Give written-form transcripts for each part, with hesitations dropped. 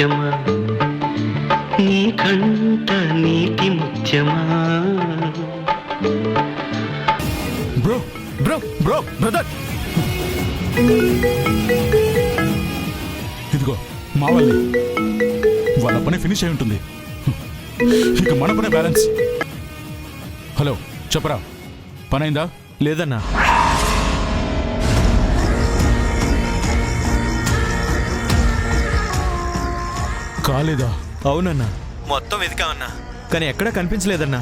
ముత్యమా నీ కంట నీటి ముత్యమా. బ్రో బ్రో బ్రో బ్రదర్, ఇదిగో మా వాళ్ళ పని ఫినిష్ అయి ఉంటుంది, ఇక మన పనే బ్యాలెన్స్. హలో చెప్పరా, పని అయిందా? లేదన్నా. కాలేదా? అవునన్నా, మొత్తం వెతికామన్నా, కానీ ఎక్కడా కనిపించలేదన్నా.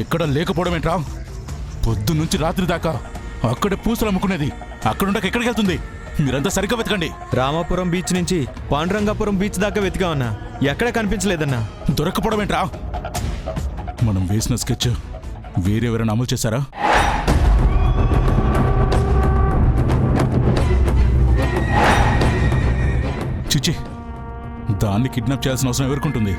ఎక్కడ లేకపోవడం ఏంట్రా? పొద్దు నుంచి రాత్రి దాకా అక్కడే పూసలు అమ్ముకునేది, అక్కడుండక ఎక్కడికి వెళ్తుంది? మీరంతా సరిగ్గా వెతకండి. రామాపురం బీచ్ నుంచి పాండురంగాపురం బీచ్ దాకా వెతికామన్నా, ఎక్కడా కనిపించలేదన్నా. దొరకపోవడం ఏంట్రా? మనం వేసిన స్కెచ్ వేరెవరైనా అమలు చేశారా? చిచి, దాన్ని కిడ్నాప్ చేయాల్సిన అవసరం ఎవరికుంటుంది?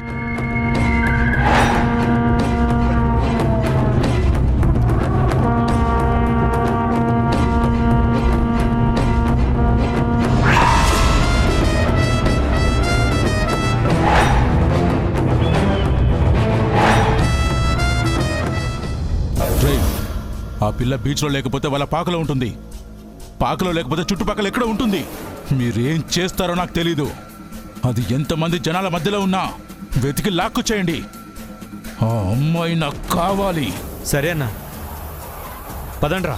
ఆ పిల్ల బీచ్లో లేకపోతే వాళ్ళ పాకలో ఉంటుంది, పాకలో లేకపోతే చుట్టుపక్కల ఎక్కడ ఉంటుంది. మీరేం చేస్తారో నాకు తెలీదు. అది ఎంతమంది జనాల మధ్యలో ఉన్నా వెతికి లాక్కు చేయండి. ఆ అమ్మాయి నాకు కావాలి. సరే అన్నా, పదండ్రా.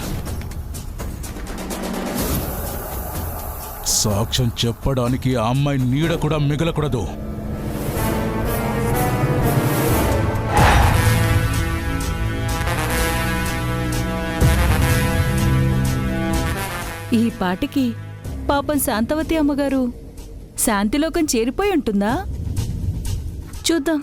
సాక్ష్యం చెప్పడానికి ఆ అమ్మాయి నీడ కూడా మిగలకూడదు. ఈ పాటికి పాపం శాంతవతి అమ్మగారు శాంతిలోకం చేరిపోయి ఉంటుందా? చూద్దాం.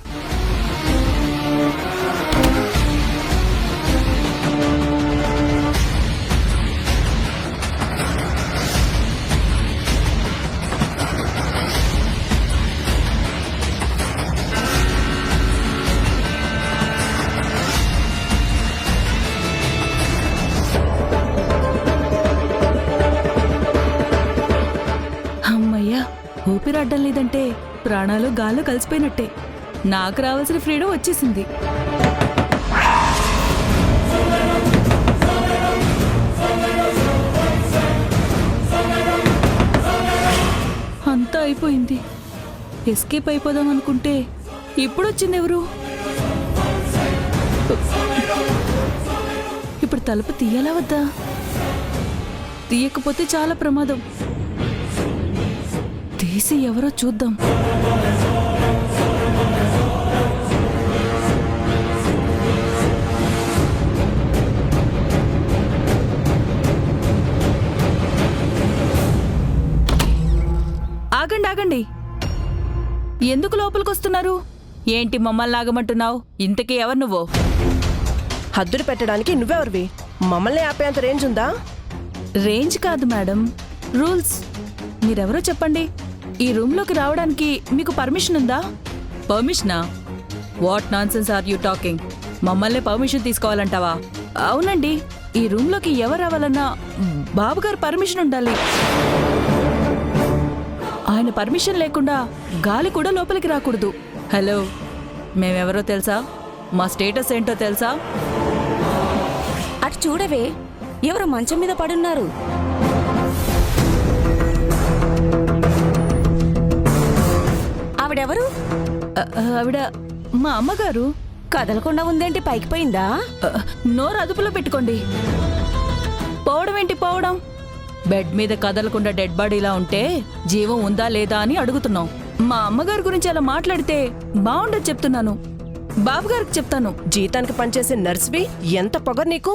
ఊపిరాడ్డం లేదంటే ప్రాణాలు గాల్లో కలిసిపోయినట్టే. నాకు రావాల్సిన ఫ్రీడమ్ వచ్చేసింది. అంతా అయిపోయింది. ఎస్కేప్ అయిపోదాం అనుకుంటే ఇప్పుడు వచ్చింది ఎవరు? ఇప్పుడు తలుపు తీయాలా వద్దా? తీయకపోతే చాలా ప్రమాదం. తీసి ఎవరో చూద్దాం. ఆగండి ఆగండి, ఎందుకు లోపలికొస్తున్నారు? ఏంటి మమ్మల్ని ఆగమంటున్నావు? ఇంతకీ ఎవరు నువ్వు? హద్దులు పెట్టడానికి నువ్వెవరివి? మమ్మల్ని ఆపేంత రేంజ్ ఉందా? రేంజ్ కాదు మేడం, రూల్స్. మీరెవరో చెప్పండి. ఈ రూమ్లోకి రావడానికి మీకు పర్మిషన్ ఉందా? పర్మిషనా? What nonsense are you talking? మమ్మల్ని పర్మిషన్ తీసుకోవాలంటావా? అవునండి, ఈ రూమ్లోకి ఎవరు రావాలన్నా బాబుగారు పర్మిషన్ ఉండాలి. ఆయన పర్మిషన్ లేకుండా గాలి కూడా లోపలికి రాకూడదు. హలో, మేమెవరో తెలుసా? మా స్టేటస్ ఏంటో తెలుసా? అటు చూడవే, ఎవరు మంచం మీద పడున్నారు. ఆవిడెవరు? ఆవిడ మా అమ్మగారు. కదలకుండా ఉందేంటి? పైకి పోయిందా? నోరు అదుపులో పెట్టుకోండి. పోవడం ఏంటి పోవడం? బెడ్ మీద కదలకుండా డెడ్ బాడీలా ఉంటే జీవం ఉందా లేదా అని అడుగుతున్నాం. మా అమ్మగారి గురించి అలా మాట్లాడితే బాగుండదు చెప్తున్నాను. బాబుగారికి చెప్తాను. జీతానికి పనిచేసే నర్స్వి ఎంత పొగరు నీకు?